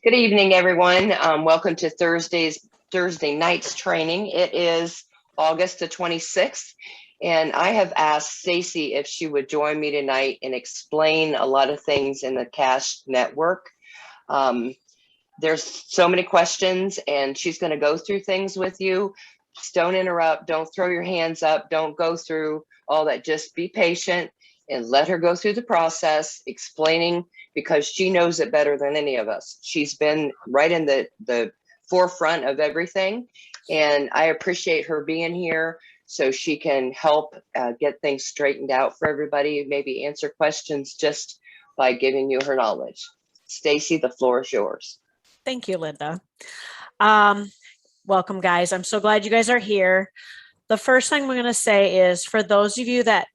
Good evening, everyone. Welcome to Thursday night's training. It is August the 26th, and I have asked Stacy if she would join me tonight and explain a lot of things in the Cash network. There's so many questions, and she's going to go through things with you. Just don't interrupt. Don't throw your hands up. Don't go through all that. Just be patient and let her go through the process, explaining, because she knows it better than any of us. She's been right in the forefront of everything, and I appreciate her being here so she can help get things straightened out for everybody, maybe answer questions just by giving you her knowledge. Stacy, the floor is yours. Thank you, Linda. Welcome, guys. I'm so glad you guys are here. The first thing we're going to say is, for those of you that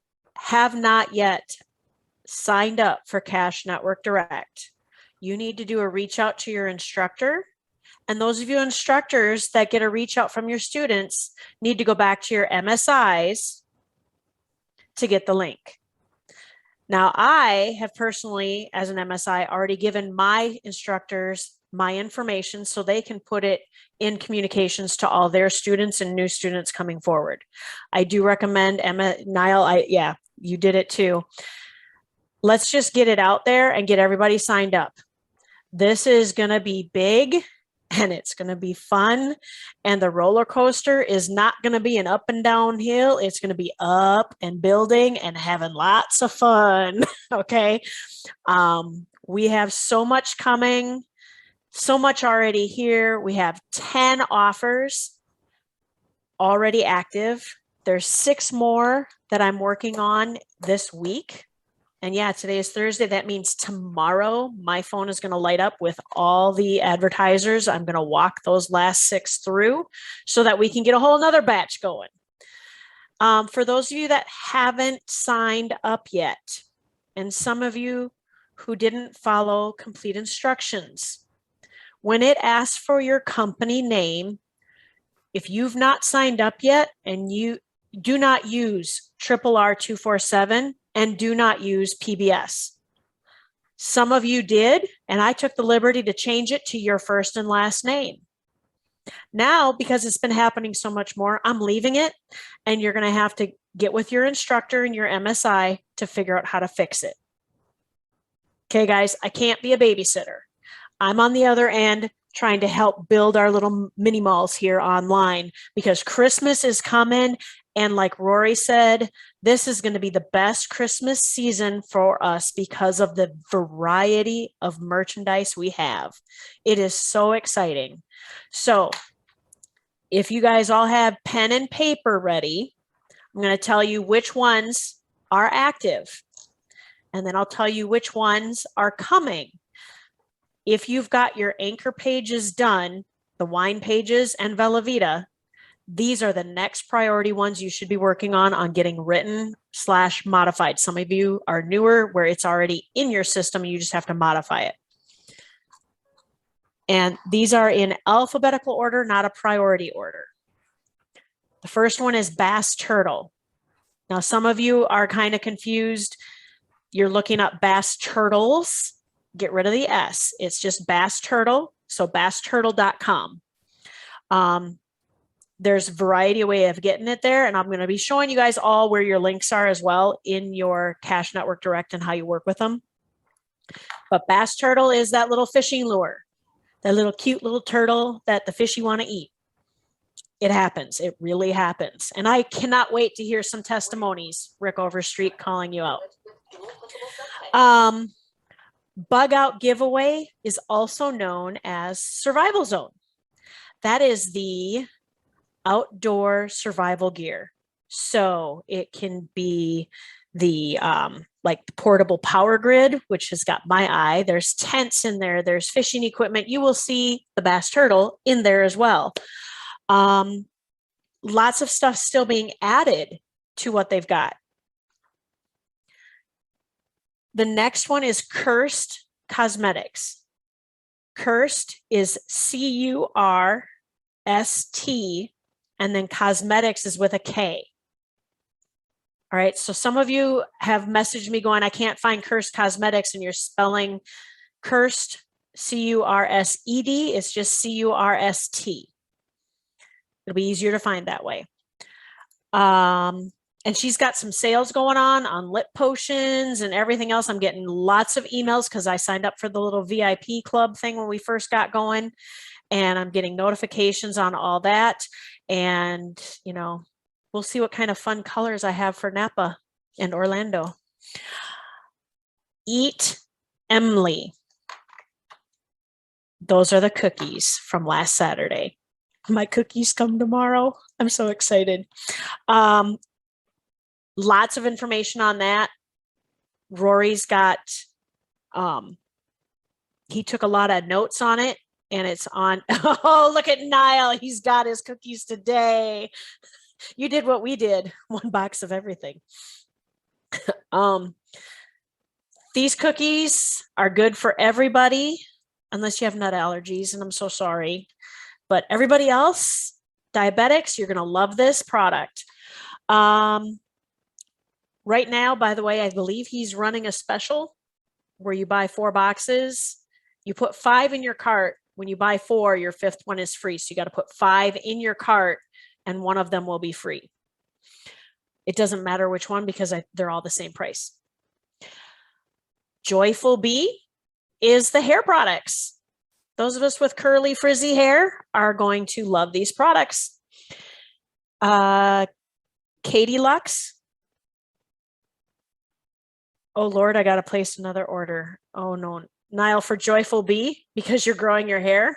have not yet signed up for Cash Network Direct, you need to do a reach out to your instructor. And those of you instructors that get a reach out from your students need to go back to your MSIs to get the link. Now, I have personally, as an MSI, already given my instructors my information so they can put it in communications to all their students and new students coming forward. I do recommend, Niall, yeah, you did it too. Let's just get it out there and get everybody signed up. This is going to be big and it's going to be fun. And the roller coaster is not going to be an up and down hill. It's going to be up and building and having lots of fun. Okay. We have so much coming, so much already here. We have 10 offers already active. There's 6 more that I'm working on this week. And yeah, today is Thursday. That means tomorrow my phone is going to light up with all the advertisers. I'm going to walk those last 6 through so that we can get a whole nother batch going. For those of you that haven't signed up yet, and some of you who didn't follow complete instructions, when it asks for your company name, if you've not signed up yet, and you do not use RRR2247 and do not use PBS. Some of you did, and I took the liberty to change it to your first and last name. Now, because it's been happening so much more, I'm leaving it, and you're going to have to get with your instructor and your MSI to figure out how to fix it. Okay, guys, I can't be a babysitter. I'm on the other end trying to help build our little mini malls here online, because Christmas is coming. And like Rory said, this is going to be the best Christmas season for us because of the variety of merchandise we have. It is so exciting. So if you guys all have pen and paper ready, I'm going to tell you which ones are active. And then I'll tell you which ones are coming. If you've got your anchor pages done, the wine pages and Velveeta, these are the next priority ones you should be working on getting written/modified. Some of you are newer where it's already in your system. You just have to modify it. And these are in alphabetical order, not a priority order. The first one is bass turtle. Now, some of you are kind of confused. You're looking up bass turtles. Get rid of the S. It's just bass turtle. So bassturtle.com. There's a variety of way of getting it there, and I'm going to be showing you guys all where your links are as well in your Cash Network Direct and how you work with them. But bass turtle is that little fishing lure, that little cute little turtle that the fishy want to eat. It happens. It really happens. And I cannot wait to hear some testimonies. Rick Overstreet calling you out. Bug out giveaway is also known as survival zone. That is the outdoor survival gear. So it can be the like the portable power grid, which has got my eye. There's tents in there. There's fishing equipment. You will see the bass turtle in there as well. Lots of stuff still being added to what they've got. The next one is Cursed Cosmetics. Cursed is CURST, and then cosmetics is with a K. All right, so some of you have messaged me going, I can't find Cursed Cosmetics, and you're spelling cursed C-U-R-S-E-D. It's just C-U-R-S-T. It'll be easier to find that way. And she's got some sales going on lip potions and everything else. I'm getting lots of emails because I signed up for the little VIP club thing when we first got going, and I'm getting notifications on all that. And, you know, we'll see what kind of fun colors I have for Napa and Orlando. Eat Emily. Those are the cookies from last Saturday. My cookies come tomorrow. I'm so excited. Lots of information on that. Rory's got, he took a lot of notes on it, and it's on, oh, look at Niall. He's got his cookies today. You did what we did, one box of everything. These cookies are good for everybody, unless you have nut allergies, and I'm so sorry. But everybody else, diabetics, you're going to love this product. Right now, by the way, I believe he's running a special where you buy 4 boxes. You put 5 in your cart. When you buy 4, your 5th one is free. So you got to put 5 in your cart, and one of them will be free. It doesn't matter which one because they're all the same price. Joyful Bee is the hair products. Those of us with curly, frizzy hair are going to love these products. Katie Lux. Oh, Lord, I got to place another order. Oh, no. Niall, for Joyful Bee, because you're growing your hair?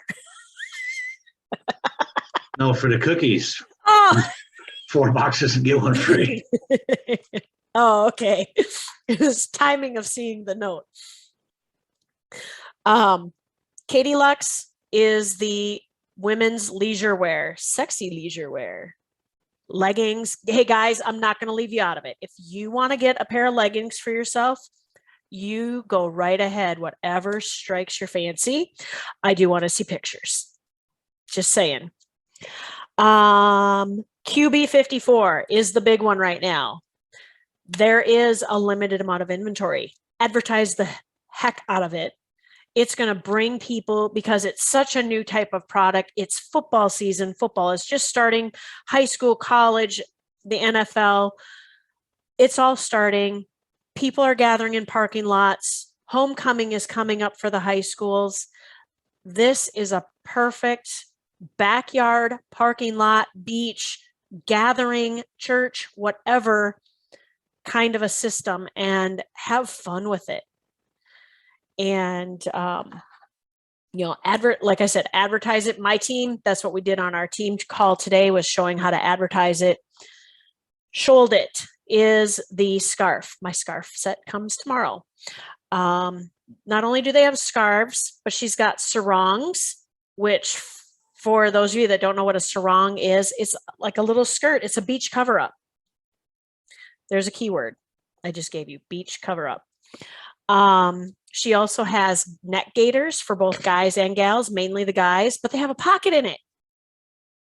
No, for the cookies. Oh. 4 boxes and get one free. Oh, okay. It was timing of seeing the note. Katie Lux is the women's leisure wear, sexy leisure wear. Leggings. Hey guys, I'm not going to leave you out of it. If you want to get a pair of leggings for yourself, you go right ahead, whatever strikes your fancy. I do want to see pictures. Just saying. QB54 is the big one right now. There is a limited amount of inventory. Advertise the heck out of it. It's going to bring people, because it's such a new type of product. It's football season. Football is just starting. High school, college, the NFL. It's all starting. People are gathering in parking lots. Homecoming is coming up for the high schools. This is a perfect backyard, parking lot, beach, gathering, church, whatever kind of a system, and have fun with it. And, you know, like I said, advertise it. My team, that's what we did on our team call today, was showing how to advertise it. Shoulder It is the scarf. My scarf set comes tomorrow. Not only do they have scarves, but she's got sarongs, which for those of you that don't know what a sarong is, it's like a little skirt. It's a beach cover up. There's a keyword I just gave you, beach cover up. She also has neck gaiters for both guys and gals, mainly the guys, but they have a pocket in it.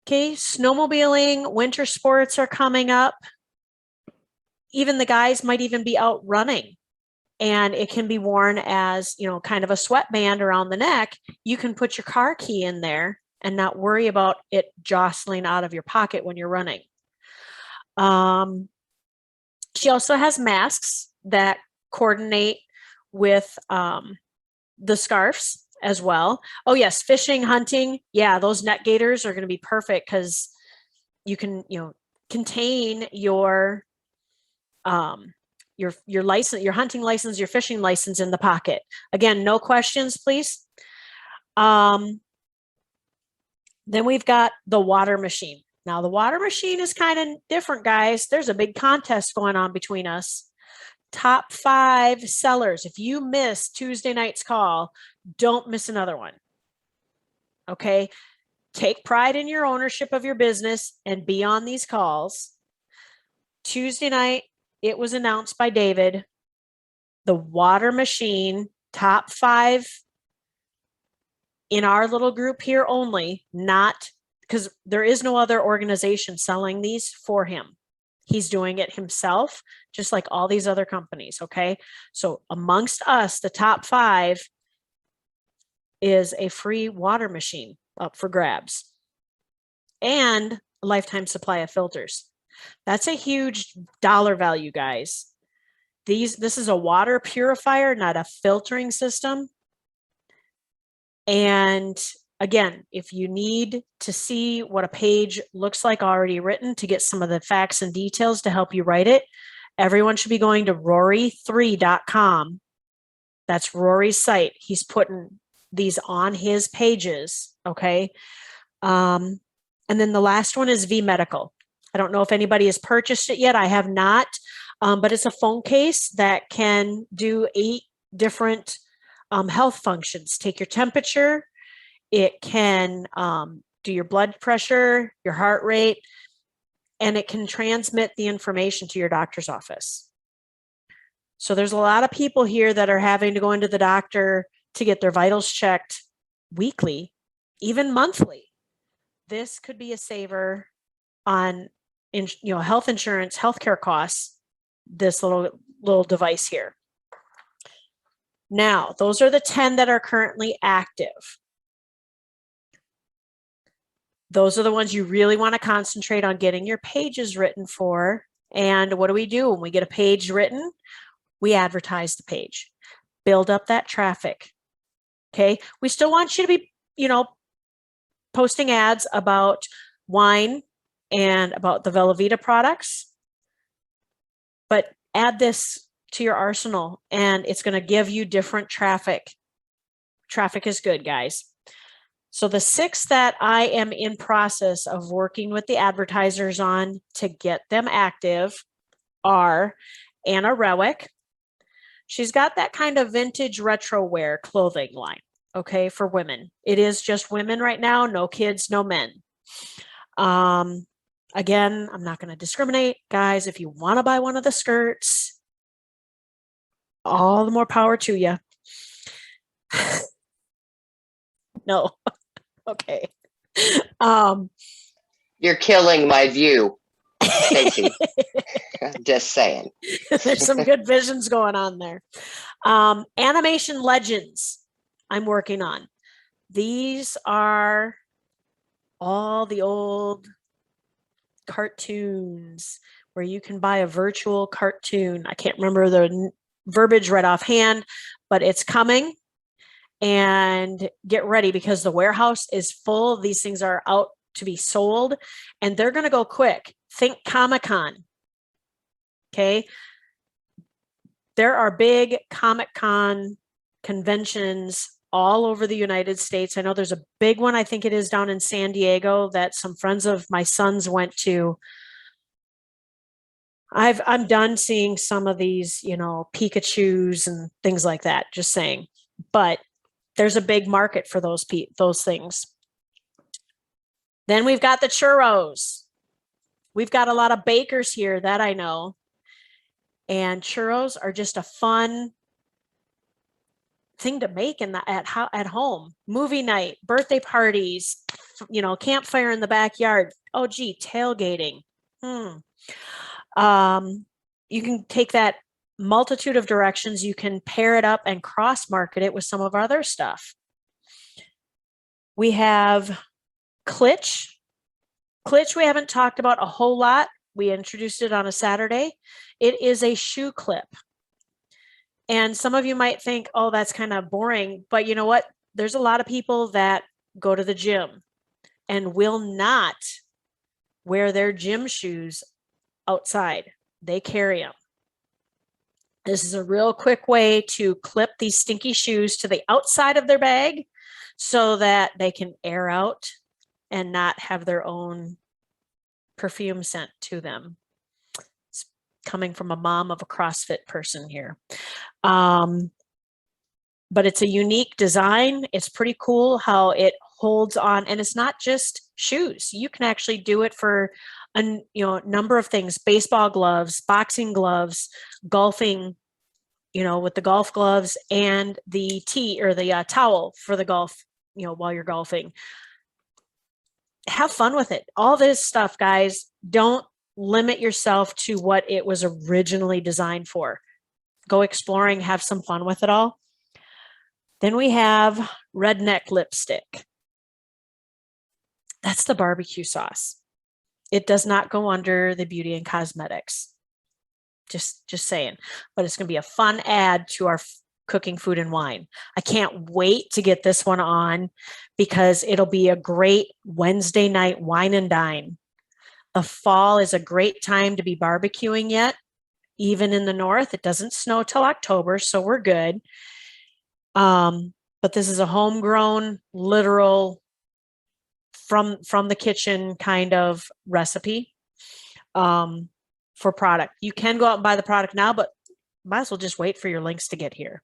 Okay, snowmobiling, winter sports are coming up. Even the guys might even be out running, and it can be worn as, you know, kind of a sweatband around the neck. You can put your car key in there and not worry about it jostling out of your pocket when you're running. She also has masks that coordinate with the scarves as well. Oh yes, fishing, hunting. Yeah, those net gaiters are going to be perfect because you can, you know, contain your license, your hunting license, your fishing license in the pocket. Again, no questions, please. Then we've got the water machine. Now the water machine is kind of different, guys. There's a big contest going on between us. Top 5 sellers. If you miss Tuesday night's call, don't miss another one. Okay. Take pride in your ownership of your business and be on these calls. Tuesday night, it was announced by David, the water machine, top 5 in our little group here only, not because there is no other organization selling these for him. He's doing it himself, just like all these other companies. Okay. So amongst us, the top 5, is a free water machine up for grabs and a lifetime supply of filters. That's a huge dollar value, guys. This is a water purifier, not a filtering system. And again, if you need to see what a page looks like already written to get some of the facts and details to help you write it, everyone should be going to rory3.com. That's Rory's site. He's putting these on his pages, okay? And then the last one is V Medical. I don't know if anybody has purchased it yet. I have not, but it's a phone case that can do 8 different health functions. Take your temperature. It can do your blood pressure, your heart rate, and it can transmit the information to your doctor's office. So there's a lot of people here that are having to go into the doctor to get their vitals checked weekly, even monthly. This could be a saver on health insurance, healthcare costs, this little device here. Now, those are the 10 that are currently active. Those are the ones you really want to concentrate on getting your pages written for. And what do we do when we get a page written? We advertise the page, build up that traffic. Okay. We still want you to be, posting ads about wine and about the Velveeta products, but add this to your arsenal and it's going to give you different traffic. Traffic is good, guys. So the 6 that I am in process of working with the advertisers on to get them active are Anna Rewick. She's got that kind of vintage retro wear clothing line, okay, for women. It is just women right now, no kids, no men. Again, I'm not going to discriminate. Guys, if you want to buy one of the skirts, all the more power to you. No. Okay. You're killing my view, Stacey. Just saying. There's some good visions going on there. Animation Legends I'm working on. These are all the old cartoons where you can buy a virtual cartoon. I can't remember the verbiage right offhand, but it's coming. And get ready because the warehouse is full. These things are out to be sold and they're going to go quick. Think Comic-Con. Okay. There are big Comic-Con conventions all over the United States. I know there's a big one. I think it is down in San Diego that some friends of my sons went to. I'm done seeing some of these, Pikachus and things like that, just saying. But there's a big market for those things. Then we've got the churros. We've got a lot of bakers here that I know. And churros are just a fun thing to make at home. Movie night, birthday parties, campfire in the backyard. Oh, gee, tailgating. You can take that multitude of directions. You can pair it up and cross market it with some of our other stuff. We have Klitsch. Klitsch we haven't talked about a whole lot. We introduced it on a Saturday. It is a shoe clip. And some of you might think, oh, that's kind of boring. But you know what? There's a lot of people that go to the gym and will not wear their gym shoes outside. They carry them. This is a real quick way to clip these stinky shoes to the outside of their bag so that they can air out and not have their own perfume sent to them. It's coming from a mom of a CrossFit person here. But it's a unique design. It's pretty cool how it holds on, and it's not just shoes. You can actually do it for a number of things: baseball gloves, boxing gloves, golfing, with the golf gloves and the tee or the towel for the golf, while you're golfing. Have fun with it. All this stuff, guys, don't limit yourself to what it was originally designed for. Go exploring, have some fun with it all. Then we have redneck lipstick. That's the barbecue sauce. It does not go under the beauty and cosmetics. Just saying. But it's going to be a fun add to our cooking, food, and wine. I can't wait to get this one on because it'll be a great Wednesday night wine and dine. The fall is a great time to be barbecuing yet. Even in the north, it doesn't snow till October, so we're good. But this is a homegrown, literal, from the kitchen kind of recipe for product. You can go out and buy the product now, but might as well just wait for your links to get here.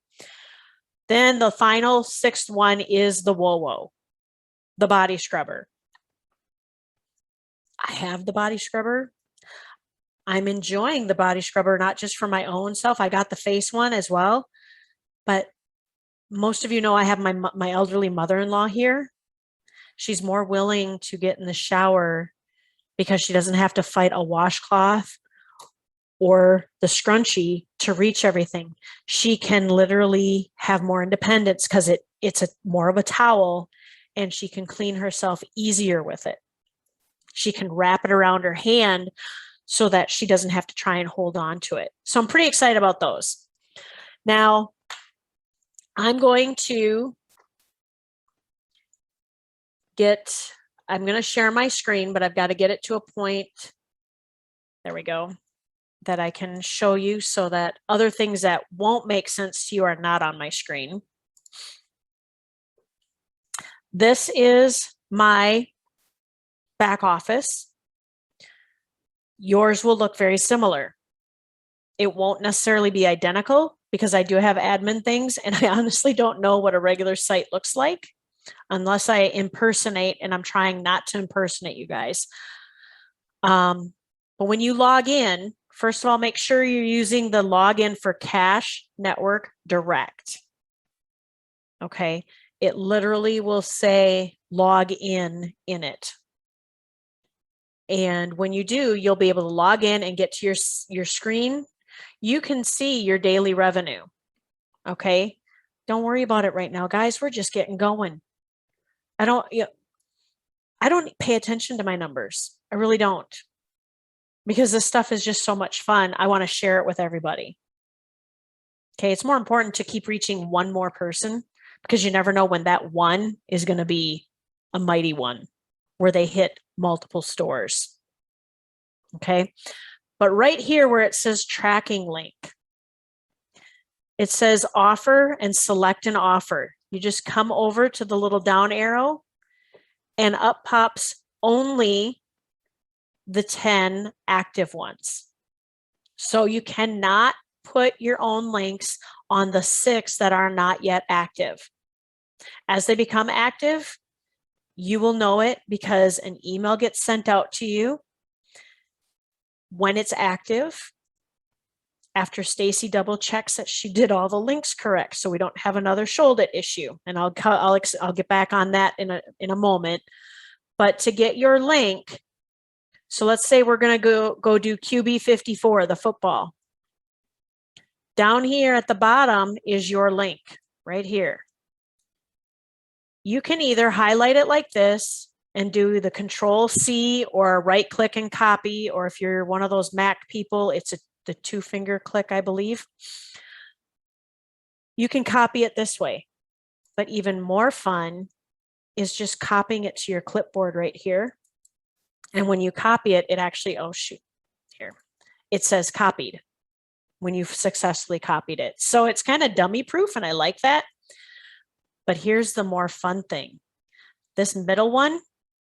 Then the final sixth one is the WoWo, the body scrubber. I have the body scrubber. I'm enjoying the body scrubber, not just for my own self. I got the face one as well. But most of you know I have my elderly mother-in-law here. She's more willing to get in the shower because she doesn't have to fight a washcloth or the scrunchie to reach everything. She can literally have more independence because it's more of a towel, and she can clean herself easier with it. She can wrap it around her hand so that she doesn't have to try and hold on to it. So I'm pretty excited about those. Now, I'm going to I'm going to share my screen, but I've got to get it to a point, there we go, that I can show you so that other things that won't make sense to you are not on my screen. This is my back office. Yours will look very similar. It won't necessarily be identical because I do have admin things, and I honestly don't know what a regular site looks like unless I impersonate, and I'm trying not to impersonate you guys. But when you log in, first of all, make sure you're using the login for Cash Network Direct. Okay, it literally will say log in it. And when you do, you'll be able to log in and get to your screen. You can see your daily revenue. Okay, don't worry about it right now, guys. We're just getting going. I don't pay attention to my numbers. I really don't, because this stuff is just so much fun. I want to share it with everybody. Okay, it's more important to keep reaching one more person because you never know when that one is going to be a mighty one where they hit multiple stores. Okay, but right here where it says tracking link, it says offer and select an offer. You just come over to the little down arrow and up pops only the 10 active ones. So you cannot put your own links on the 6 that are not yet active. As they become active, you will know it because an email gets sent out to you when it's active after Stacy double checks that she did all the links correct, so we don't have another shoulder issue. And I'll get back on that in a moment. But to get your link, so let's say we're going to go do QB54, the football. Down here at the bottom is your link right here. You can either highlight it like this and do the Control-C or right-click and copy, or if you're one of those Mac people, it's the 2-finger click, I believe. You can copy it this way, but even more fun is just copying it to your clipboard right here. And when you copy it, it actually, oh shoot, here, it says copied when you've successfully copied it. So it's kind of dummy proof, and I like that. But here's the more fun thing. This middle one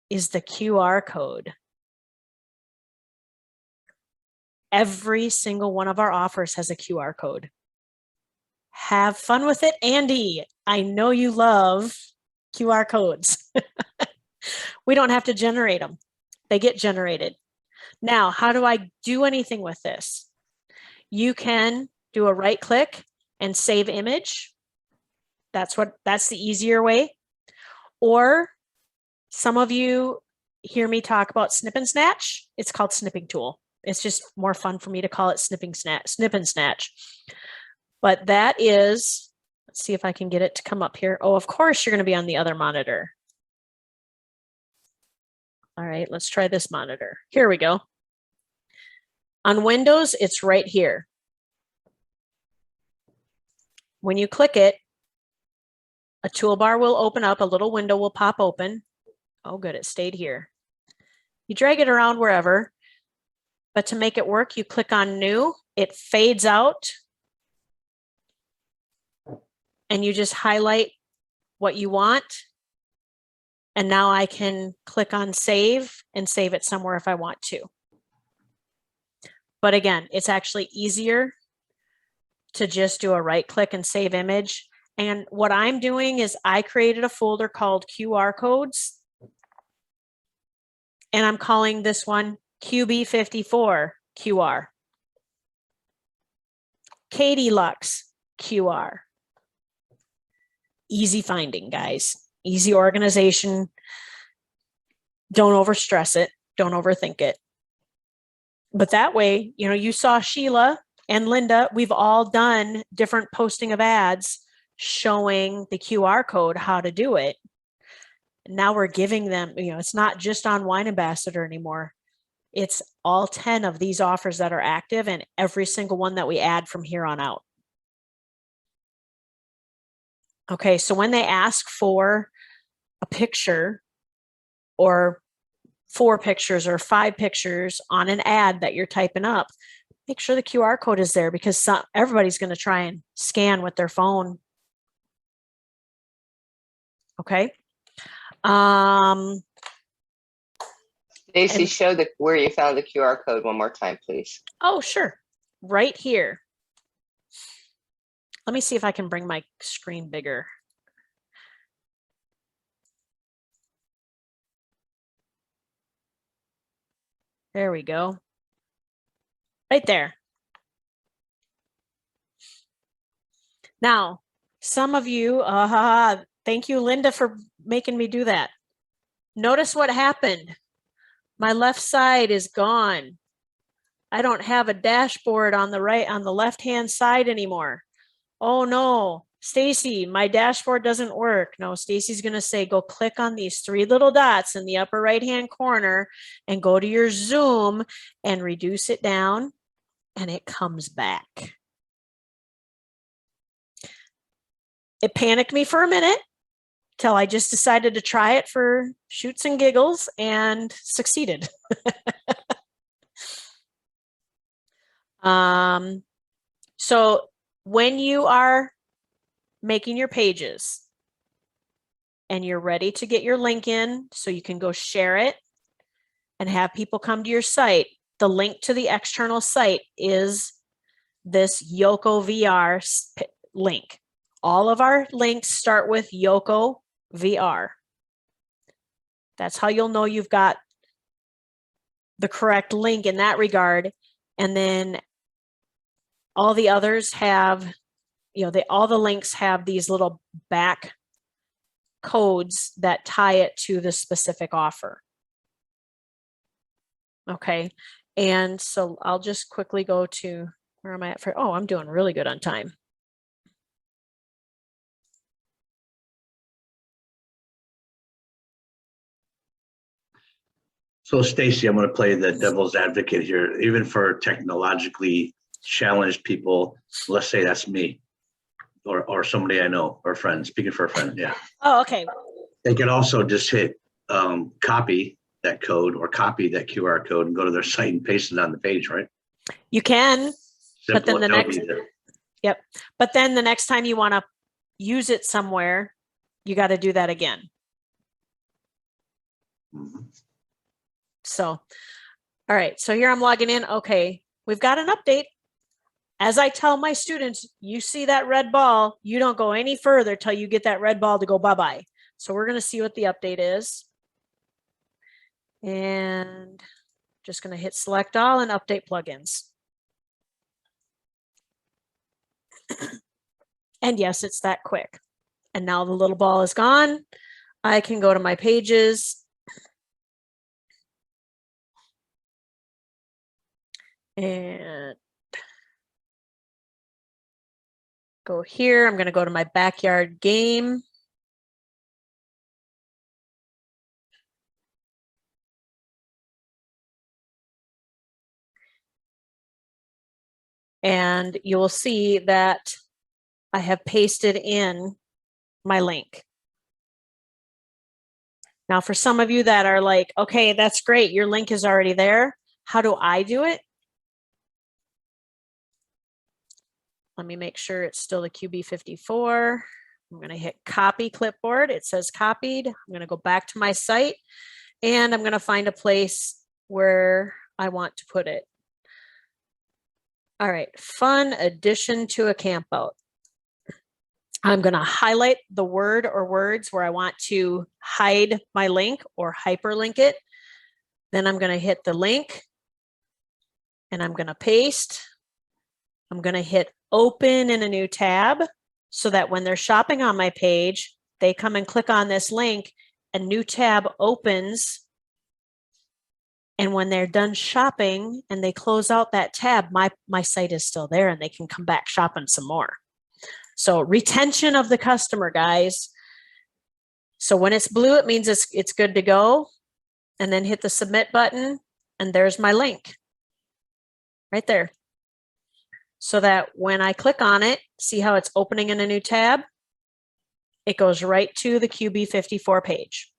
is the QR code. Every single one of our offers has a QR code. Have fun with it, Andy. I know you love QR codes. We don't have to generate them. They get generated. Now, how do I do anything with this? You can do a right click and save image. That's the easier way. Or some of you hear me talk about snip and snatch. It's called snipping tool. It's just more fun for me to call it snip and snatch. But that is, Let's see if I can get it to come up here. Oh, of course, you're going to be on the other monitor. All right, let's try this monitor. Here we go. On Windows, it's right here. When you click it, a toolbar will open up, a little window will pop open. Oh, good, it stayed here. You drag it around wherever, but to make it work, you click on New, it fades out, and you just highlight what you want. And now I can click on Save and save it somewhere if I want to. But again, it's actually easier to just do a right click and save image. And what I'm doing is I created a folder called QR codes. And I'm calling this one QB54 QR. Katie Lux QR. Easy finding, guys. Easy organization. Don't overstress it. Don't overthink it. But that way, you know, you saw Sheila and Linda, we've all done different posting of ads showing the QR code, how to do it. Now we're giving them, you know, it's not just on Wine Ambassador anymore. It's all 10 of these offers that are active and every single one that we add from here on out. Okay, so when they ask for a picture or 4 pictures or 5 pictures on an ad that you're typing up, make sure the QR code is there because everybody's going to try and scan with their phone. Okay. Stacy, show where you found the QR code one more time, please. Oh, sure. Right here. Let me see if I can bring my screen bigger. There we go. Right there. Now, some of you, thank you, Linda, for making me do that. Notice what happened. My left side is gone. I don't have a dashboard on the left-hand side anymore. Oh no, Stacy, my dashboard doesn't work. No, Stacy's going to say, go click on these 3 little dots in the upper right-hand corner and go to your Zoom and reduce it down, and it comes back. It panicked me for a minute till I just decided to try it for shoots and giggles and succeeded. So when you are making your pages and you're ready to get your link in so you can go share it and have people come to your site, the link to the external site is this Yoko VR link. All of our links start with Yoko VR. That's how you'll know you've got the correct link in that regard. And then all the others have, you know, all the links have these little back codes that tie it to the specific offer. Okay. And so I'll just quickly go to, where am I at for, oh, I'm doing really good on time. So Stacy, I'm going to play the devil's advocate here, even for technologically challenged people. Let's say that's me or somebody I know or a friend, speaking for a friend. Yeah. Oh, okay. They could also just hit copy that code or copy that QR code and go to their site and paste it on the page, right? You can, Simple, but then the no next, either. yep. But then the next time you want to use it somewhere, you got to do that again. Mhm. So, all right. So here I'm logging in. Okay. We've got an update. As I tell my students, you see that red ball, you don't go any further till you get that red ball to go bye-bye. So we're going to see what the update is. And just going to hit select all and update plugins. And yes, it's that quick. And now the little ball is gone. I can go to my pages. And Go here. I'm going to go to my backyard game. And you will see that I have pasted in my link. Now, for some of you that are like, okay, that's great, your link is already there. How do I do it? Let me make sure it's still the QB54. I'm going to hit copy clipboard. It says copied. I'm going to go back to my site and I'm going to find a place where I want to put it. All right, fun addition to a campout. I'm going to highlight the word or words where I want to hide my link or hyperlink it. Then I'm going to hit the link and I'm going to paste. I'm going to hit open in a new tab so that when they're shopping on my page, they come and click on this link, a new tab opens. And when they're done shopping and they close out that tab, my site is still there and they can come back shopping some more. So retention of the customer, guys. So when it's blue, it means it's good to go. And then hit the submit button and there's my link right there. So that when I click on it, see how it's opening in a new tab? It goes right to the QB54 page.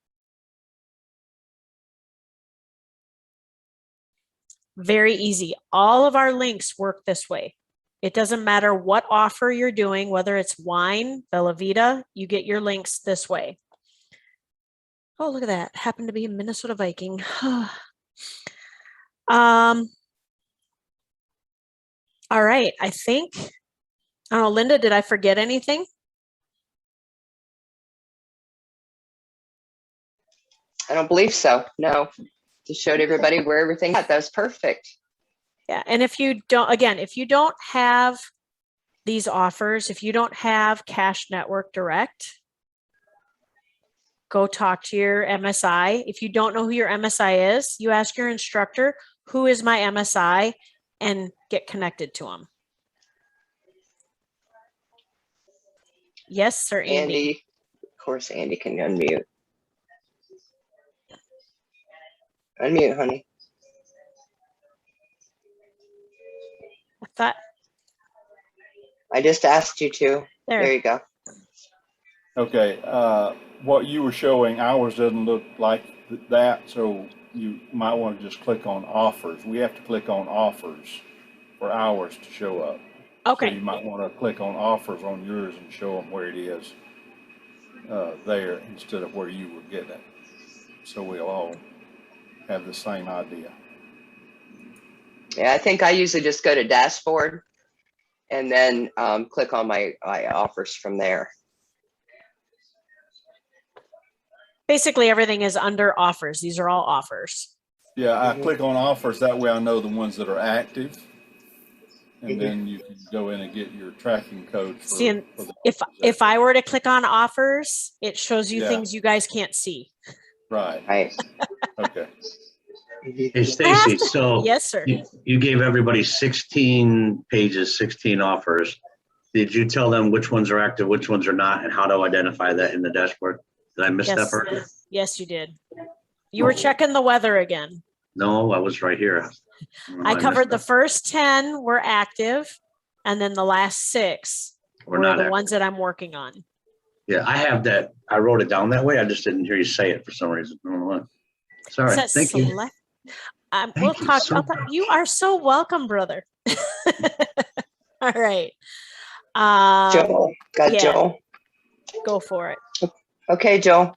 Very easy. All of our links work this way. It doesn't matter what offer you're doing, whether it's wine, Bella Vita, you get your links this way. Oh, look at that. Happened to be a Minnesota Viking. All right, I think, I don't know, Linda, did I forget anything? I don't believe so. No. Just showed everybody where everything at. That was perfect. Yeah, and if you don't, again, if you don't have these offers, if you don't have Cash Network Direct, go talk to your MSI. If you don't know who your MSI is, you ask your instructor, who is my MSI, and get connected to them. Yes, sir, Andy. Andy, of course, Andy can unmute. Unmute, honey. I thought. I just asked you to. There you go. Okay, what you were showing, ours doesn't look like that, so you might want to just click on offers. We have to click on offers for ours to show up. Okay. So you might want to click on offers on yours and show them where it is there instead of where you were getting it. So we'll all have the same idea. Yeah, I think I usually just go to dashboard and then click on my offers from there. Basically, everything is under offers. These are all offers. Yeah, I click on offers. That way I know the ones that are active. And then you can go in and get your tracking code. See, if I were to click on offers, it shows you things you guys can't see. Right. Right. Okay. Hey, Stacy, so yes, sir. You gave everybody 16 pages, 16 offers. Did you tell them which ones are active, which ones are not, and how to identify that in the dashboard? Did I miss that part? Yes, you did. You were checking the weather again. No, I was right here. I covered the first 10 were active, and then the last 6 were the active ones that I'm working on. Yeah, I have that. I wrote it down that way. I just didn't hear you say it for some reason. I don't know what. Sorry. Thank you. We'll talk. You are so welcome, brother. All right. Joel, got Joel. Go for it. Okay, Joel.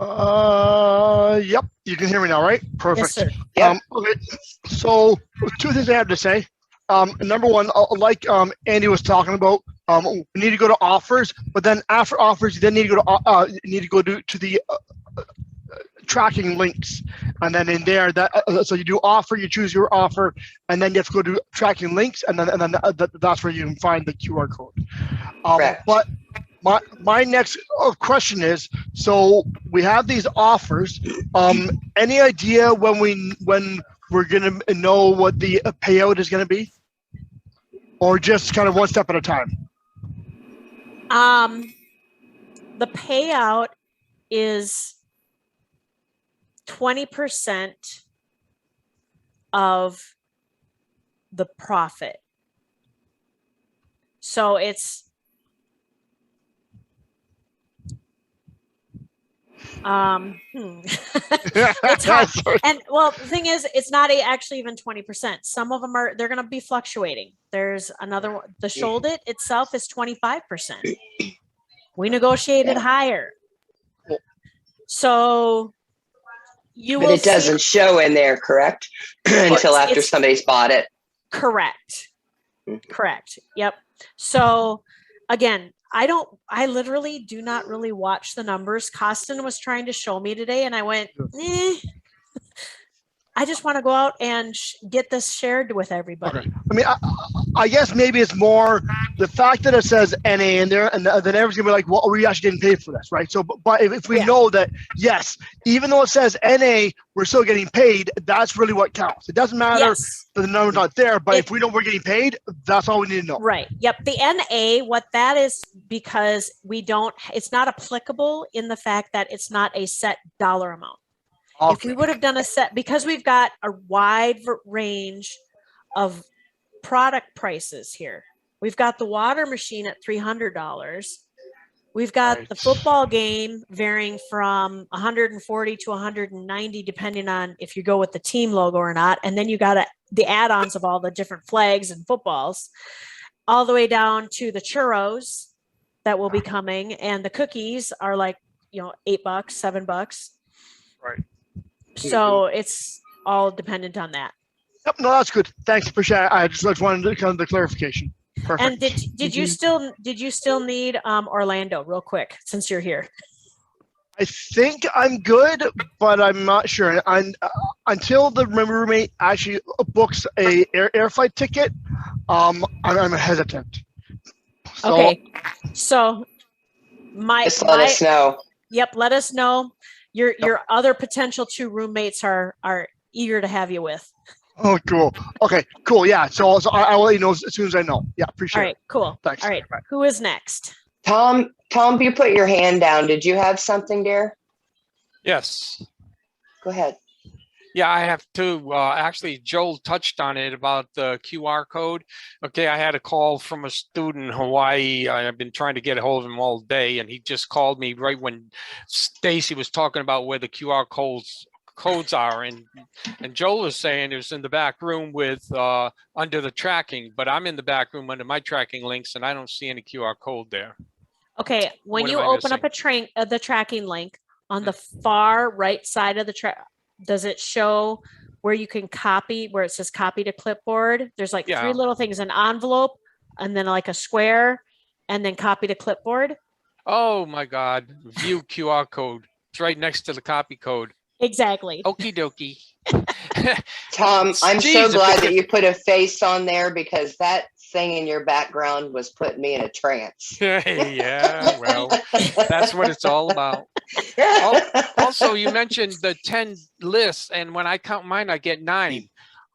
Yep, you can hear me now, right? Perfect. Yes, sir. Yep. Okay, so 2 things I have to say. Number one, like Andy was talking about, we need to go to offers, but then after offers, you then need to go to the tracking links, and then in there, so you do offer, you choose your offer, and then you have to go to tracking links, and then that's where you can find the QR code. But my next question is, so we have these offers. Any idea when we're gonna know what the payout is gonna be, or just kind of one step at a time? The payout is 20% of the profit. So it's it's hard. Sorry. And well, the thing is, it's not actually even 20%. Some of them they're going to be fluctuating. There's another one. The shoulder itself is 25%. We negotiated higher. So you But will it doesn't show in there, correct? Until after somebody's bought it. Correct. Correct. Yep. So again, I literally do not really watch the numbers. Costin was trying to show me today and I went, I just want to go out and get this shared with everybody. Okay. I mean, I guess maybe it's more the fact that it says NA in there, and then everyone's gonna be like, "Well, we actually didn't pay for this, right?" So, but if we know that, yes, even though it says NA, we're still getting paid. That's really what counts. It doesn't matter that the number's not there, but if we know we're getting paid, that's all we need to know. Right. Yep. The NA, what that is, because it's not applicable in the fact that it's not a set dollar amount. Okay. If we would have done a set, because we've got a wide range of product prices here. We've got the water machine at $300. We've got the football game varying from 140 to 190, depending on if you go with the team logo or not. And then you got the add-ons of all the different flags and footballs, all the way down to the churros that will be coming. And the cookies are like, $8, $7. Right. So it's all dependent on that. Yep. No, that's good. Thanks for sharing. I just wanted to kind of the clarification. Perfect. And did you still need Orlando real quick since you're here? I think I'm good, but I'm not sure. Until the roommate actually books a air flight ticket, I'm hesitant. So, okay. So Just let us know. Yep, let us know. Your other potential 2 roommates are eager to have you with. Oh, cool. Okay, cool. Yeah. So I will let you know as soon as I know. Yeah, appreciate it. All right, cool. Thanks. All right. Bye. Who is next? Tom, you put your hand down. Did you have something, dear? Yes. Go ahead. Yeah, I have to. Actually, Joel touched on it about the QR code. Okay, I had a call from a student in Hawaii. I've been trying to get a hold of him all day, and he just called me right when Stacy was talking about where the QR codes are, and Joel was saying it was in the back room with under the tracking, but I'm in the back room under my tracking links, and I don't see any QR code there. Okay, when What you am I open up the tracking link on the far right side of the does it show where you can copy, where it says copy to clipboard? There's like 3 little things, an envelope, and then like a square, and then copy to clipboard. Oh my God, view QR code. It's right next to the copy code. Exactly. Okie dokie. Tom, I'm Jeez, so glad that you put a face on there because that thing in your background was putting me in a trance. Yeah, well, that's what it's all about. Also, you mentioned the 10 lists, and when I count mine, I get 9.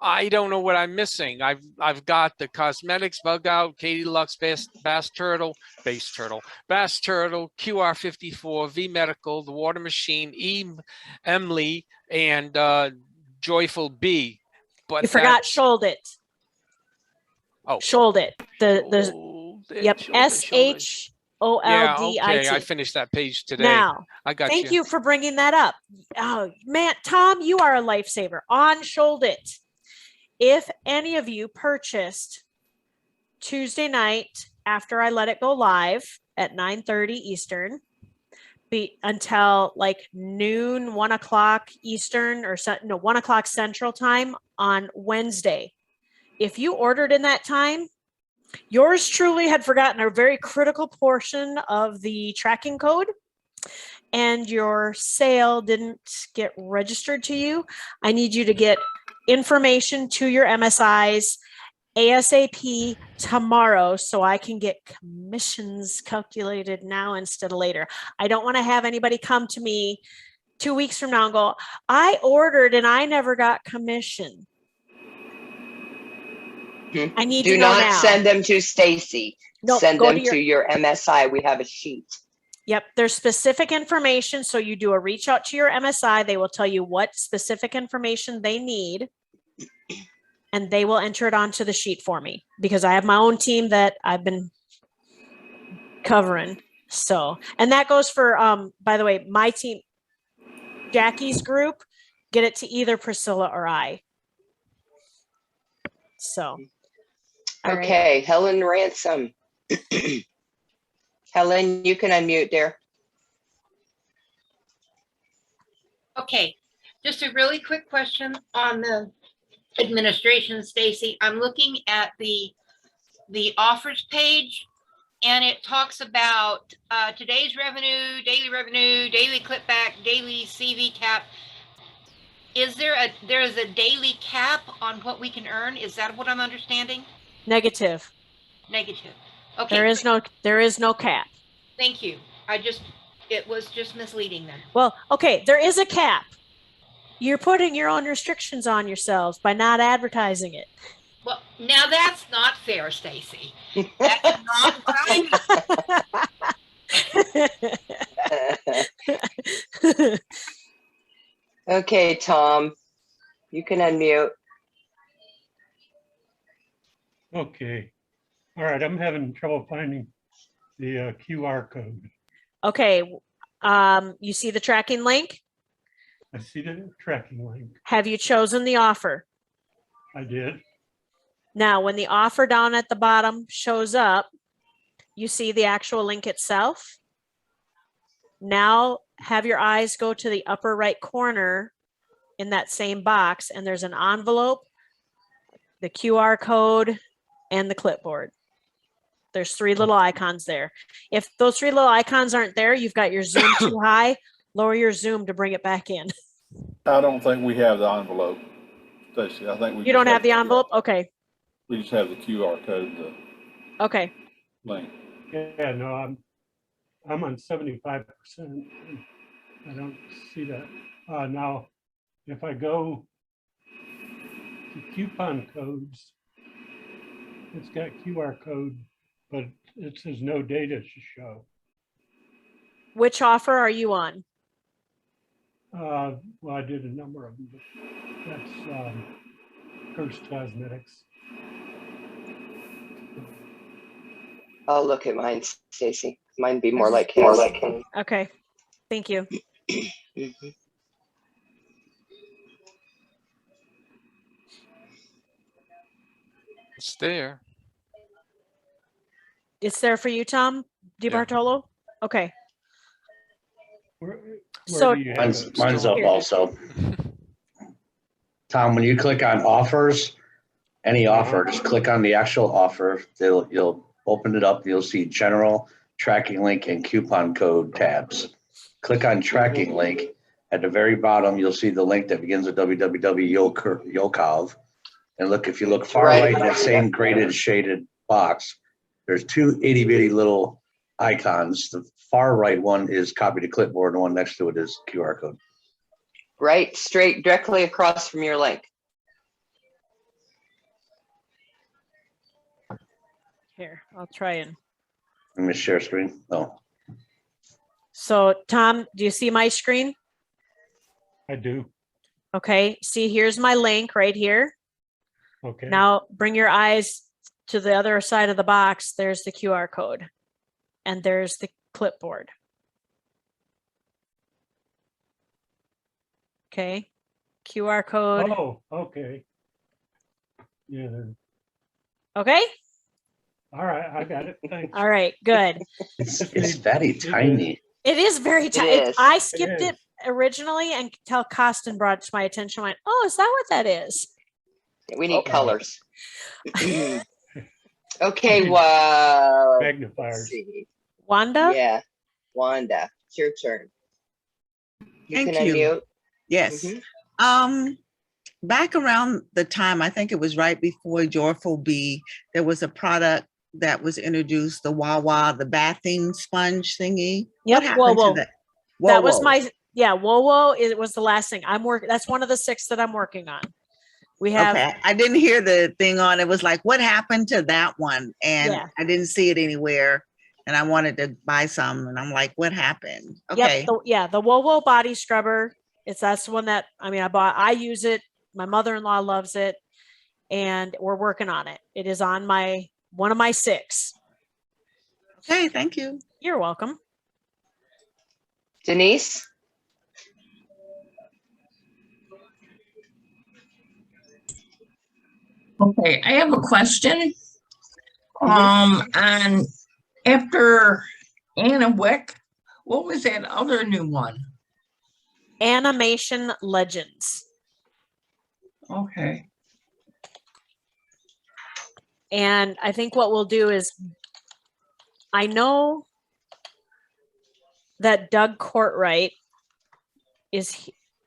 I don't know what I'm missing. I've got the cosmetics, bug out, Katie Lux, bass turtle, QR54, V Medical, the water machine, Emily, and Joyful Bee. But you forgot Shoulder It. Oh, Shoulder It. Yep. SHOLDIT. Okay, I finished that page today. Now, I got thank you for bringing that up. Oh man, Tom, you are a lifesaver. On Shoulder It. If any of you purchased Tuesday night after I let it go live at 9:30 Eastern, until like noon, 1 o'clock Eastern, or 1 o'clock Central Time on Wednesday, if you ordered in that time, yours truly had forgotten a very critical portion of the tracking code, and your sale didn't get registered to you. I need you to get information to your MSIs ASAP tomorrow so I can get commissions calculated now instead of later. I don't want to have anybody come to me 2 weeks from now and go, I ordered and I never got commission. I need to know now. Do not send them to Stacy. No, send go them to your, to your MSI. We have a sheet. yep, there's specific information. So you do a reach out to your MSI. They will tell you what specific information they need. And they will enter it onto the sheet for me because I have my own team that I've been covering. So, and that goes for, by the way, my team, Jackie's group, get it to either Priscilla or I. So. all right. Okay, Helen Ransom. Helen, you can unmute there. Okay, just a really quick question on the administration, Stacy. I'm looking at the offers page, and it talks about today's revenue, daily clipback, daily CV cap. Is there there's a daily cap on what we can earn? Is that what I'm understanding? Negative. Negative. Okay. There is no cap. Thank you. It was just misleading then. Well, okay, there is a cap. You're putting your own restrictions on yourselves by not advertising it. Well, now that's not fair, Stacy. That's not what I Okay, Tom, you can unmute. Okay. All right. I'm having trouble finding the QR code. Okay. You see the tracking link? I see the tracking link. Have you chosen the offer? I did. Now, when the offer down at the bottom shows up, you see the actual link itself. Now have your eyes go to the upper right corner in that same box, and there's an envelope, the QR code, and the clipboard. There's 3 little icons there. If those 3 little icons aren't there, you've got your zoom too high, lower your zoom to bring it back in. I don't think we have the envelope, Stacy. I think we. You don't have the envelope? Okay. We just have the QR code, the Okay. link. Yeah, no, I'm on 75%. I don't see that. Now, if I go to coupon codes, it's got QR code, but it says no data to show. Which offer are you on? Well, I did a number of them, but that's Curse Cosmetics. I'll look at mine, Stacy. Mine be more like his. Okay. Thank you. Mhm. It's there. It's there for you, Tom DiBartolo? Okay. Where So- do you have Mine's, it? mine's up Here. also. Tom, when you click on offers, any offer, just click on the actual offer. You'll open it up. You'll see general, tracking link, and coupon code tabs. Click on tracking link. At the very bottom, you'll see the link that begins with www.yokov. And look, if you look far right in that same graded shaded box, there's 2 itty bitty little icons. The far right one is copy to clipboard, and one next to it is QR code. Right, straight, directly across from your link. Here, I'll try and. Let me share screen. Oh, So Tom, do you see my screen? I do. Okay, see, here's my link right here. Okay. Now bring your eyes to the other side of the box. There's the QR code and there's the clipboard. Okay, QR code. Oh, okay. Yeah. Okay, All right. I got it. Thanks. all right, good. it's very tiny. It is very tight. is. I skipped is. it originally until Costin brought it to my attention. I went, oh, is that what that is? We need Okay. colors. Okay, well, let's Magnifiers. see. Wanda? Yeah, Wanda, it's your turn. You Thank can you. unmute. Yes. Mhm. Back around the time, I think it was right before Joyful Bee, there was a product that was introduced, the Wawa, the bathing sponge thingy. Yep, What happened Whoa, to that? That was Whoa. my, yeah, whoa, it was the last thing I'm working. That's one of the 6 that I'm working on. We have, Okay, I didn't hear the thing on, it was like, what happened to that one? And Yeah. I didn't see it anywhere. And I wanted to buy some and I'm like, what happened? yep, Okay, the Wowo body scrubber. That's the one that, I use it. My mother-in-law loves it and we're working on it. It is on one of my 6. okay, thank you. You're welcome. Denise? Okay, I have a question. On after Anna Wick, what was that other new one? Animation Legends. Okay. And I think what we'll do is, I know that Doug Courtwright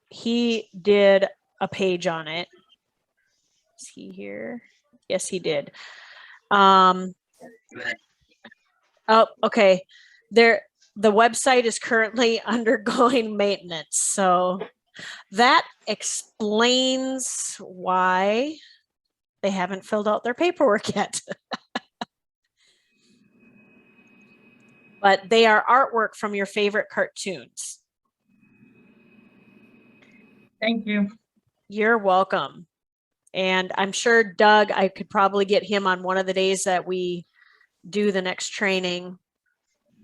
he did a page on it. Is he here? Yes, he did. Oh, okay. The website is currently undergoing maintenance. So that explains why they haven't filled out their paperwork yet. But they are artwork from your favorite cartoons. Thank you. You're welcome. And I'm sure Doug, I could probably get him on one of the days that we do the next training.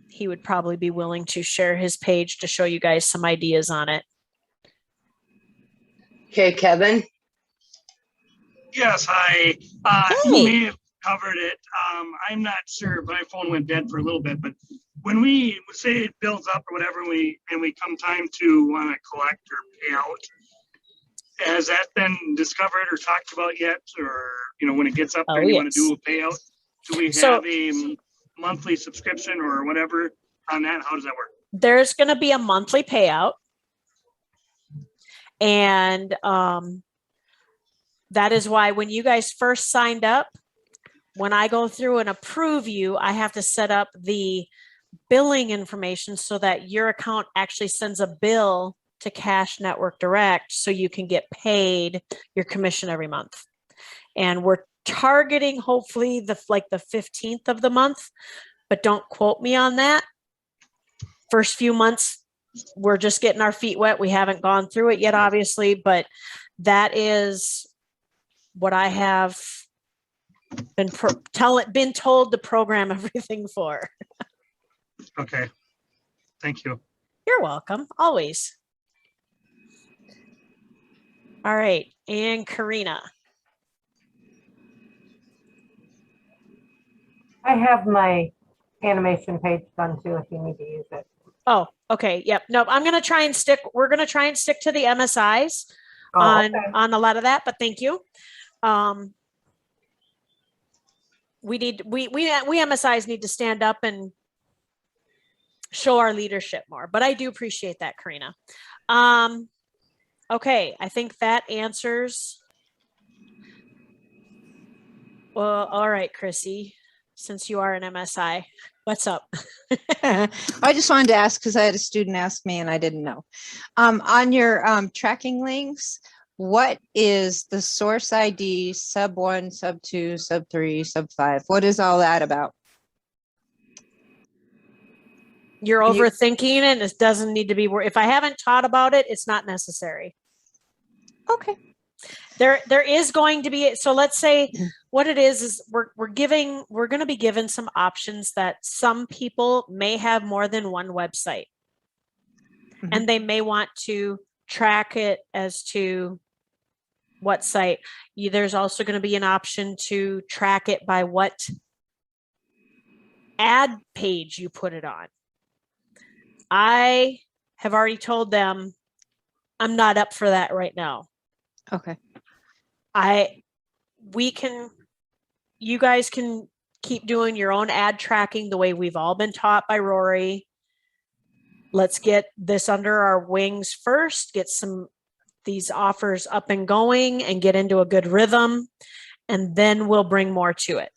He would probably be willing to share his page to show you guys some ideas on it. Okay, Kevin? Yes, hi. Hey. You may have covered it. I'm not sure, but my phone went dead for a little bit. But when we say it builds up or whatever, and we come time to want to collect or pay out, has that been discovered or talked about yet? Or when it gets up there, and you want to do a payout, do we have a monthly subscription or whatever on that? How does that work? There's going to be a monthly payout, and that is why when you guys first signed up, when I go through and approve you, I have to set up the billing information so that your account actually sends a bill to Cash Network Direct so you can get paid your commission every month. And we're targeting hopefully the 15th of the month, but don't quote me on that. First few months, we're just getting our feet wet. We haven't gone through it yet, obviously, but that is what I have been told to program everything for. Okay. Thank you. You're welcome. Always. All right. And Karina. I have my animation page done too if you need to use it. Oh, okay. Yep. Nope. We're going to try and stick to the MSIs on a lot of that, but thank you. We MSIs need to stand up and show our leadership more, but I do appreciate that, Karina. Okay. I think that answers. Well, all right, Chrissy, since you are an MSI, what's up? I just wanted to ask because I had a student ask me and I didn't know. On your tracking links, what is the source ID sub 1, sub 2, sub 3, sub 5? What is all that about? You're overthinking it. It doesn't need to be. If I haven't taught about it, it's not necessary. Okay. There is going to be. So let's say what it is we're going to be given some options that some people may have more than one website, and they may want to track it as to what site. There's also going to be an option to track it by what ad page you put it on. I have already told them I'm not up for that right now. Okay. You guys can keep doing your own ad tracking the way we've all been taught by Rory. Let's get this under our wings first, get these offers up and going and get into a good rhythm, and then we'll bring more to it.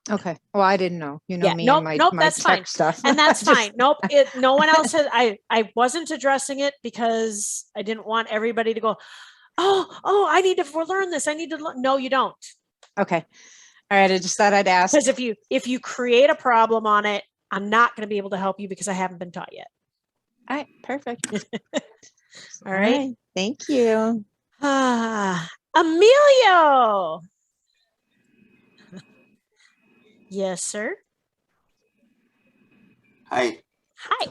Okay. Well, I didn't know. You know me nope, and my, nope, my that's tech fine. stuff. And that's fine. Nope. No one else has. I wasn't addressing it because I didn't want everybody to go, oh, I need to learn this. I need to no, you don't. Okay. All right. I just thought I'd ask. Because if you create a problem on it, I'm not going to be able to help you because I haven't been taught yet. All right. Perfect. All right. Thank you. Emilio. Yes, sir. Hi. Hi.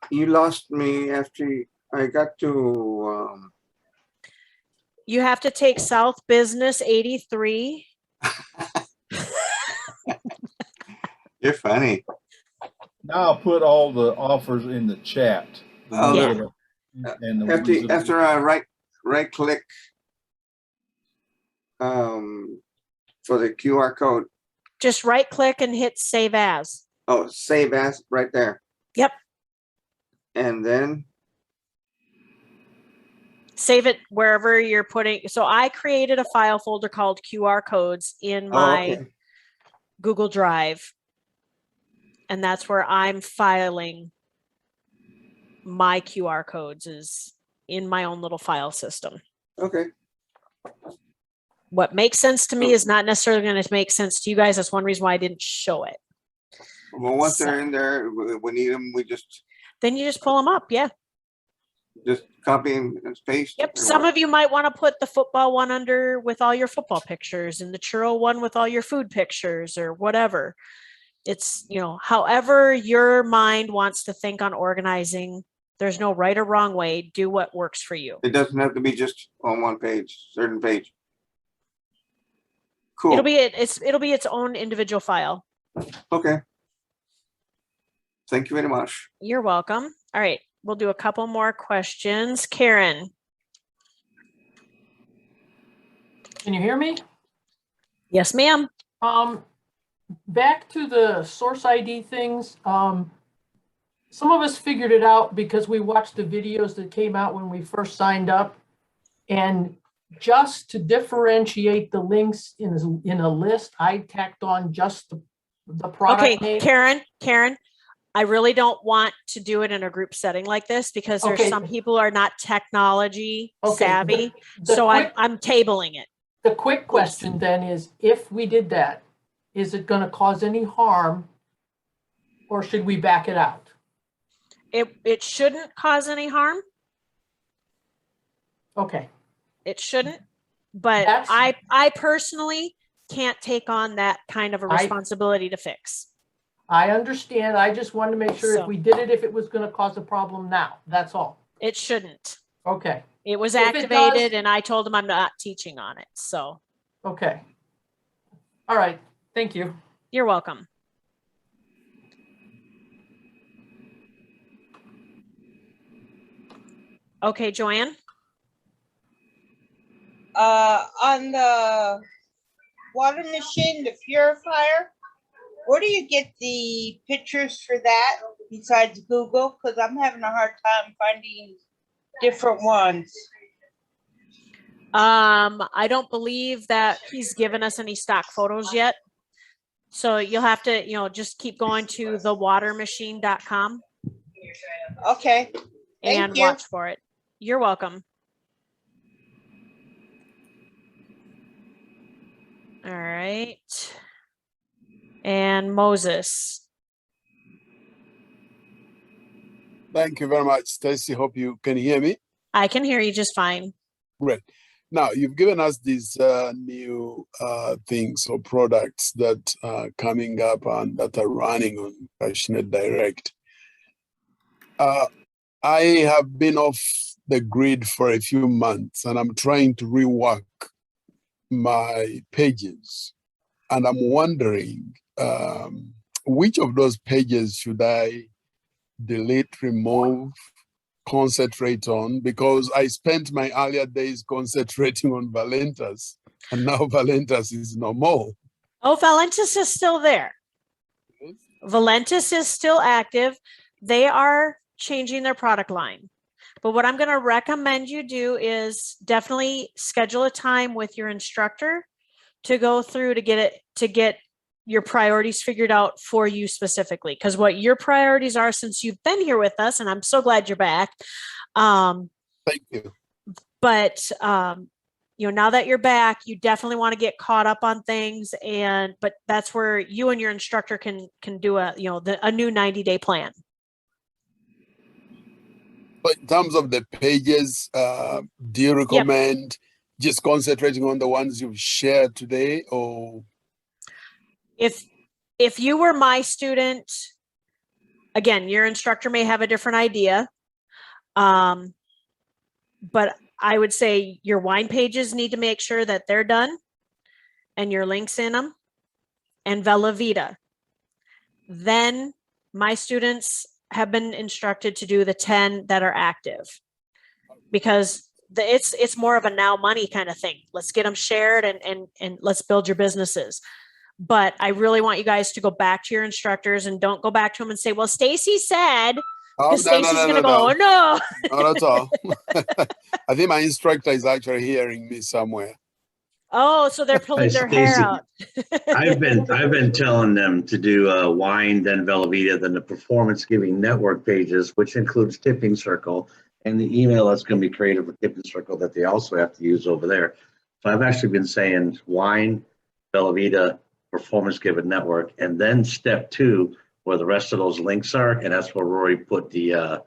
You lost me after I got to. You have to take South Business 83. You're funny. Now I'll put all the offers in the chat. Oh, Yeah. And the ones that- after I right click for the QR code. Just right click and hit save as. Oh, save as right there. Yep. And then Save it wherever you're putting. So I created a file folder called QR codes in my okay. Google Drive. And that's where I'm filing my QR codes, is in my own little file system. Okay. What makes sense to me is not necessarily going to make sense to you guys. That's one reason why I didn't show it. Well, once they're in there, we need them. We then you just pull them up. Yeah. Just copy and paste. Yep. Some of you might want to put the football one under with all your football pictures and the churro one with all your food pictures or whatever. It's, however your mind wants to think on organizing. There's no right or wrong way. Do what works for you. It doesn't have to be just on one page, certain page. Cool. It'll be its own individual file. Okay. Thank you very much. You're welcome. All right. We'll do a couple more questions. Karen. Can you hear me? Yes, ma'am. Back to the source ID things. Some of us figured it out because we watched the videos that came out when we first signed up. And just to differentiate the links in a list, I tacked on just the product name. Karen, I really don't want to do it in a group setting like this because there's some people who are not technology savvy. I'm tabling it. The quick question then is, if we did that, is it going to cause any harm or should we back it out? It shouldn't cause any harm. Okay. It shouldn't, but I personally can't take on that kind of a responsibility to fix. I understand. I just wanted to make sure if we did it, if it was going to cause a problem now, that's all. It shouldn't. Okay. It was If it activated does- and I told him I'm not teaching on it. So. Okay. All right. Thank you. You're welcome. Okay, Joanne. On the water machine, the purifier, where do you get the pictures for that besides Google? Because I'm having a hard time finding different ones. I don't believe that he's given us any stock photos yet. So you'll have to, just keep going to thewatermachine.com. Okay. And watch for it. You're welcome. All right. And Moses. Thank you very much, Stacy. Hope you can hear me. I can hear you just fine. Great. Now, you've given us these new things or products that are coming up and that are running on Passionate Direct. I have been off the grid for a few months and I'm trying to rework my pages. And I'm wondering which of those pages should I delete, remove, concentrate on, because I spent my earlier days concentrating on Valentas and now Valentas is no more. Oh, Valentas is still there. Valentas is still active. They are changing their product line. But what I'm going to recommend you do is definitely schedule a time with your instructor to go through to get your priorities figured out for you specifically. Because what your priorities are since you've been here with us, and I'm so glad you're back. Thank you. But now that you're back, you definitely want to get caught up on things, but that's where you and your instructor can do a new 90-day plan. But in terms of the pages, do you recommend just concentrating on the ones you've shared today, or? If you were my student, again, your instructor may have a different idea. But I would say your wine pages need to make sure that they're done and your links in them, and Vella Vita. Then my students have been instructed to do the 10 that are active, because it's more of a now money kind of thing. Let's get them shared and let's build your businesses. But I really want you guys to go back to your instructors and don't go back to them and say, well, Stacy said, because Stacy's going to go, oh, no. Not at all. I think my instructor is actually hearing me somewhere. Oh, so they're pulling their hair out. I've been telling them to do wine, then Velveeta, then the performance giving network pages, which includes Tipping Circle, and the email that's going to be created for Tipping Circle that they also have to use over there. So I've actually been saying wine, Velveeta, performance given network, and then step 2 where the rest of those links are, and that's where Rory put the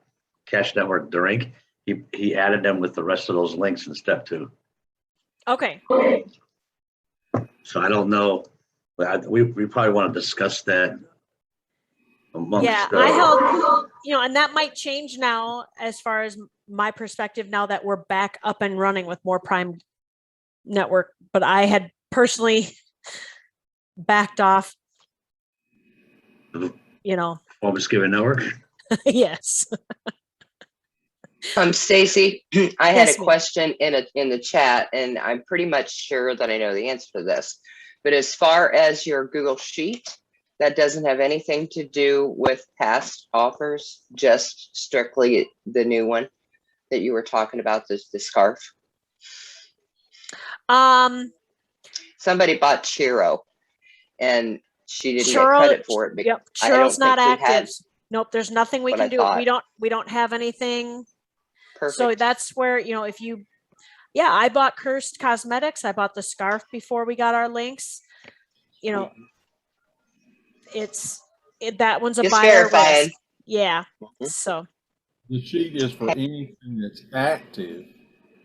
cash network drink. He added them with the rest of those links in step 2. Okay. So I don't know, but we probably want to discuss that amongst. Yeah, I held, and that might change now as far as my perspective now that we're back up and running with more Prime Network. But I had personally backed off, Performance given network. Yes. Stacy, I had Yes, a ma'am. question in the chat, and I'm pretty much sure that I know the answer to this. But as far as your Google Sheet, that doesn't have anything to do with past offers, just strictly the new one that you were talking about, the scarf. Somebody bought Chiro, and she didn't get credit for it. Yep, I don't Chiro's not think we had- active. Nope, there's nothing we what can I do. thought. We don't have anything. Perfect. So that's where, if you, I bought Cursed Cosmetics. I bought the scarf before we got our links. That one's a Just buyer verifying. risk. Yeah. So The sheet is for anything that's active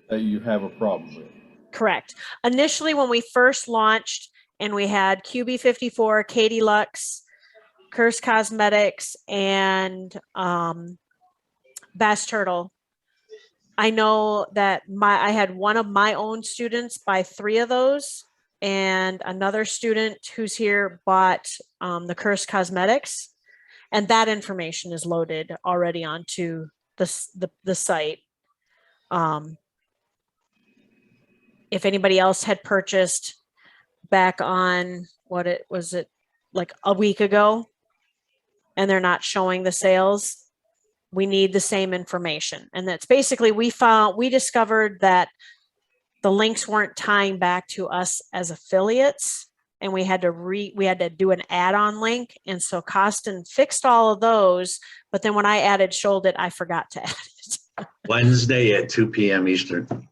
that you have a problem with. correct. Initially, when we first launched and we had QB54, Katie Lux, Cursed Cosmetics, and Bass Turtle, I know that I had one of my own students buy 3 of those, and another student who's here bought the Cursed Cosmetics, and that information is loaded already onto the site. If anybody else had purchased back on like a week ago, and they're not showing the sales, we need the same information. And that's basically, we discovered that the links weren't tying back to us as affiliates, and we had to do an add-on link. And so Costin fixed all of those, but then when I added Sholdit, I forgot to add it. Wednesday at 2 p.m. Eastern.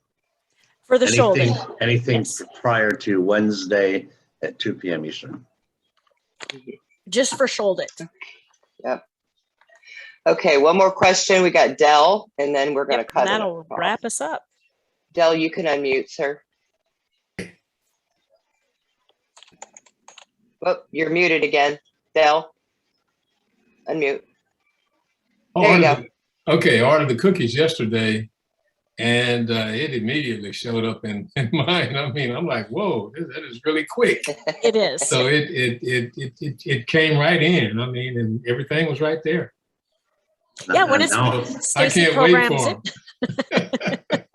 For the Sholdit. Anything Yes. prior to Wednesday at 2 p.m. Eastern. Just for Sholdit. Yep. Okay, one more question. We got Dell, and then we're going to cut it. That'll wrap us up. Dell, you can unmute, sir. Oh, you're muted again. Dell, unmute. There you go. Okay, I ordered the cookies yesterday, and it immediately showed up in mine. I mean, I'm like, whoa, that is really quick. It is. So it came right in. I mean, and everything was right there. Yeah, when it's I can't wait for them.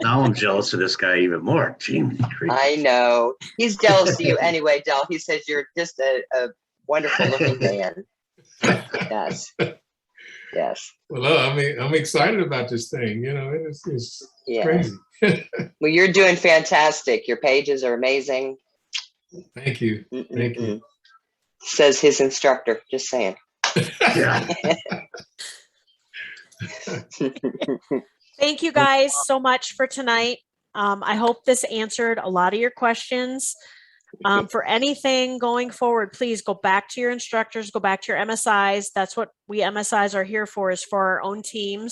Now I'm jealous of this guy even more. Gee, I know. He's jealous of you anyway, Dell. He says you're just a wonderful looking man. Yes. Yes. Well, I mean, I'm excited about this thing. It's Yeah. crazy. Well, you're doing fantastic. Your pages are amazing. Thank you. Thank you. Says his instructor. Just saying. Thank you guys so much for tonight. I hope this answered a lot of your questions. For anything going forward, please go back to your instructors, go back to your MSIs. That's what we MSIs are here for, is for our own teams.